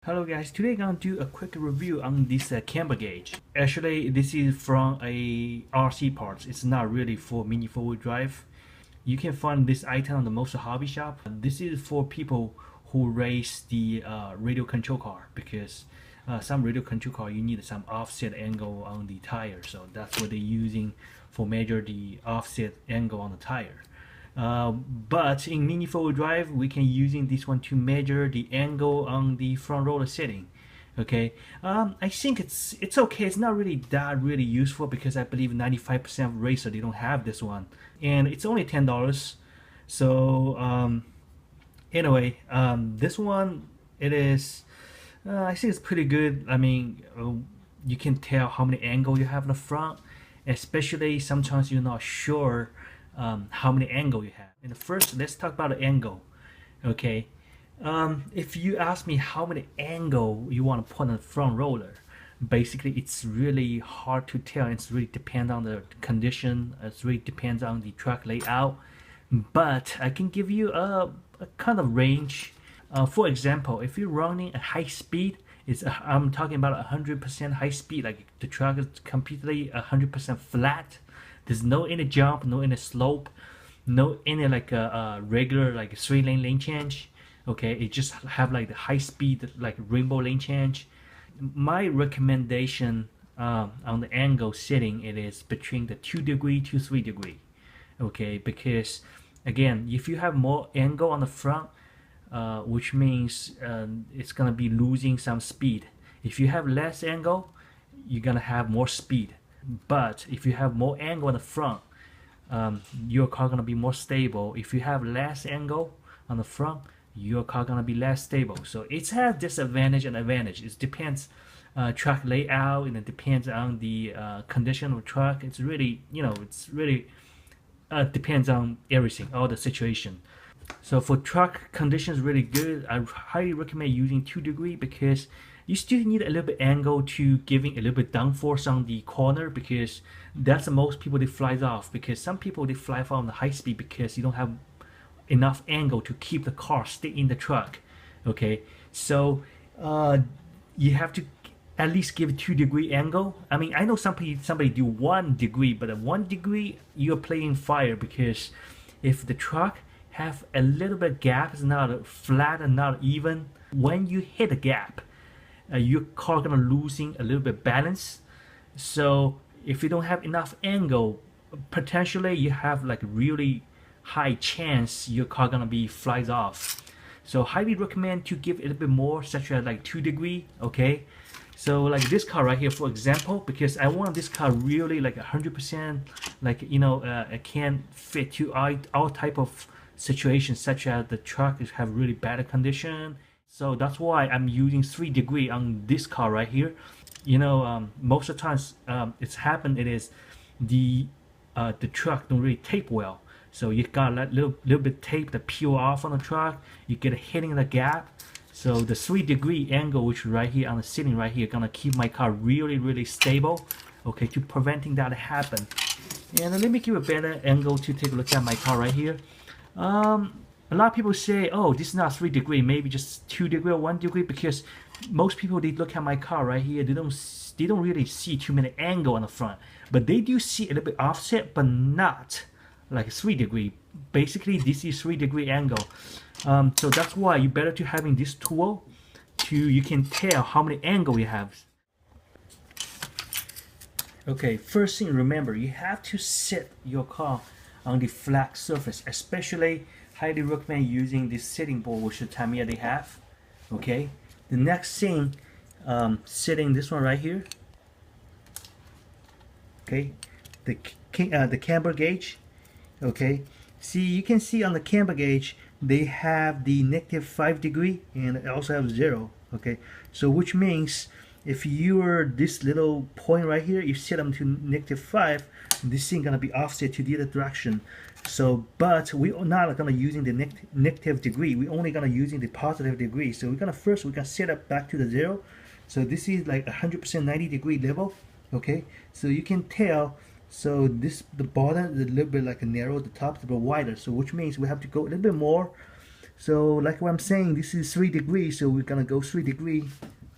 Hello guys, today I'm going to do a quick review on this camber gauge. Actually, this is from a RC parts. It's not really for mini four-wheel drive. You can find this item on the most hobby shop. This is for people who race the radio control car because some radio control car you need some offset angle on the tire. So that's what they're using for measure the offset angle on the tire. But in mini four-wheel drive we can using this one to measure the angle on the front roller setting. Okay, I think it's okay. It's not really that really useful because I believe 95% of racer they don't have this one, and it's only $10. So anyway, this one it is I think it's pretty good. I mean, you can tell how many angle you have in the front, especially sometimes you're not sure how many angle you have. And first, let's talk about the angle. Okay, if you ask me how many angle you want to put on the front roller, basically it's really hard to tell. It's really depends on the condition. It really depends on the track layout. But I can give you a kind of range. For example, if you're running at high speed, I'm talking about 100% high speed, like the track is completely 100% flat. There's no any jump, no any slope, no any like a regular like 3-lane change. Okay, it just have like the high speed like rainbow lane change. My recommendation on the angle setting it is between the 2 degree to 3 degree. Okay, because again, if you have more angle on the front, which means it's gonna be losing some speed. If you have less angle, you're gonna have more speed. But if you have more angle on the front, your car gonna be more stable. If you have less angle on the front, your car gonna be less stable. So it has disadvantage and advantage. It depends track layout, and it depends on the condition of the truck. It's really, it's really depends on everything, all the situation. So for truck conditions really good, I highly recommend using 2 degree because you still need a little bit angle to giving a little bit downforce on the corner, because that's the most people they flies off, because some people they fly off on the high speed because you don't have enough angle to keep the car stay in the truck. Okay, so you have to at least give 2 degree angle. I mean, I know somebody do 1 degree, but at 1 degree you're playing fire, because if the truck have a little bit gap, it's not flat and not even, when you hit a gap, your car gonna losing a little bit balance. So if you don't have enough angle, potentially you have like really high chance your car gonna be flies off. So highly recommend to give a little bit more, such as like 2 degree. Okay, so like this car right here, for example, because I want this car really like 100%, like it can fit to all type of situations, such as the truck have really bad condition. So that's why I'm using 3 degree on this car right here. Most of the times it's happened, it is the truck don't really tape well. So you got a little bit tape that peel off on the truck, you get a hitting the gap. So the 3 degree angle, which is right here on the ceiling right here, gonna keep my car really stable. Okay, to preventing that to happen. And let me give a better angle to take a look at my car right here. A lot of people say, oh, this is not 3 degree, maybe just 2 degree or 1 degree, because most people they look at my car right here, they don't really see too many angle on the front, but they do see a little bit offset, but not like 3 degree. Basically this is 3 degree angle. So that's why you better to having this tool you can tell how many angle you have. Okay, first thing, remember you have to set your car on the flat surface. Especially highly recommend using this setting board which the Tamiya they have. Okay, the next thing, setting this one right here. Okay, the camber gauge. Okay, see, you can see on the camber gauge they have the -5 degree and it also have 0. Okay, so which means if you're this little point right here, you set them to -5, this thing gonna be offset to the other direction. So, but we are not gonna using the negative degree. We only gonna using the positive degree. So we're gonna set up back to the 0. So this is like 100% 90 degree level. Okay, so you can tell. So the bottom is a little bit like a narrow, the top is a bit wider. So which means we have to go a little bit more So like what I'm saying, this is 3 degrees, so we're gonna go 3 degrees.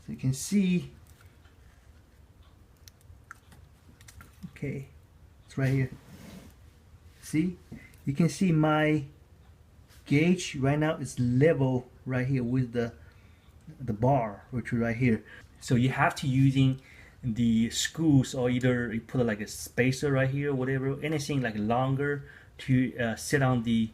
So you can see, okay, it's right here. See, you can see my gauge right now is level right here with the bar, which is right here. So you have to using the screws, or either you put like a spacer right here, or whatever, anything like longer to sit on the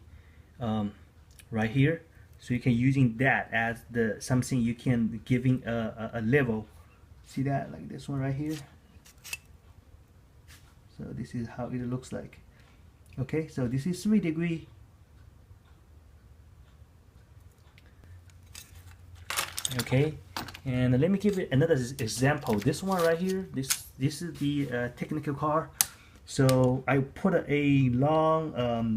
right here. So you can using that as the something you can giving a level. See that, like this one right here. So this is how it looks like. Okay, so this is 3 degrees. Okay, and let me give it another example. This one right here, this is the technical car. So I put a long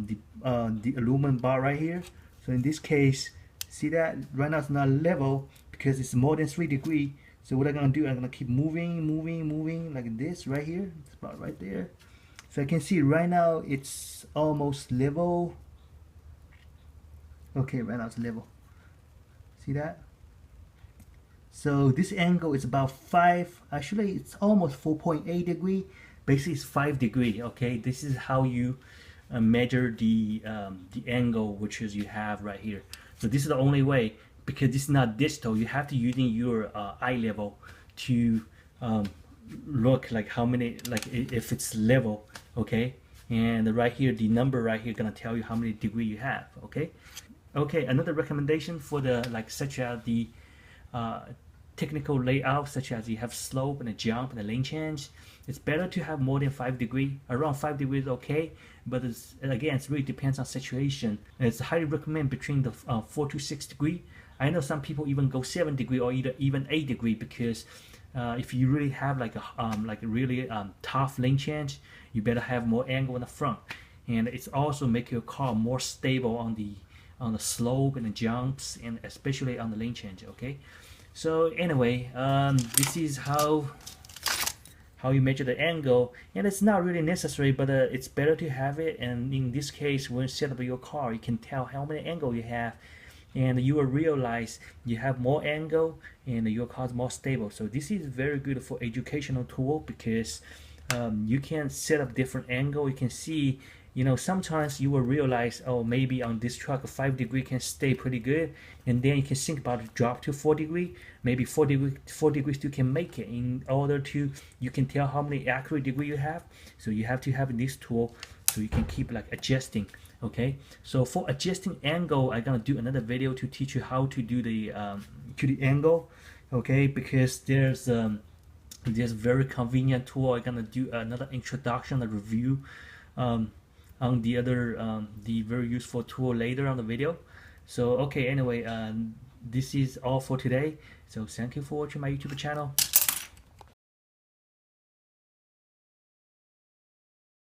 the aluminum bar right here. So in this case, see that right now it's not level because it's more than 3 degrees. So what I'm gonna do, I'm gonna keep moving like this right here. It's about right there. So I can see right now it's almost level. Okay, right now it's level. See that? So this angle is about 5, actually it's almost 4.8 degrees. Basically it's 5 degrees. Okay, this is how you measure the angle which is you have right here. So this is the only way, because this is not digital. You have to using your eye level to look like how many, like if it's level. Okay, and right here the number right here gonna tell you how many degrees you have. Okay, another recommendation for the such as the technical layout, such as you have slope and a jump and a lane change. It's better to have more than 5 degrees. Around 5 degrees is okay, but again, it really depends on situation. It's highly recommend between the 4 to 6 degrees. I know some people even go 7 degrees or even 8 degrees, because if you really have like a really tough lane change, you better have more angle in the front, and it's also make your car more stable on the slope and the jumps, and especially on the lane change. Okay, so anyway, this is how you measure the angle, and it's not really necessary, but it's better to have it. And in this case, when you set up your car, you can tell how many angle you have, and you will realize you have more angle and your car is more stable. So this is very good for educational tool, because you can set up different angle. You can see, you know, sometimes you will realize, oh, maybe on this truck 5 degrees can stay pretty good, and then you can think about it, drop to 4 degrees. Maybe 4 degrees you can make it, in order to you can tell how many accurate degree you have. So you have to have this tool so you can keep like adjusting. Okay, so for adjusting angle, I'm gonna do another video to teach you how to do the angle. Okay, because there's very convenient tool. I'm gonna do another introduction, a review on the other the very useful tool later on the video. So okay, anyway, this is all for today. So thank you for watching my YouTube channel.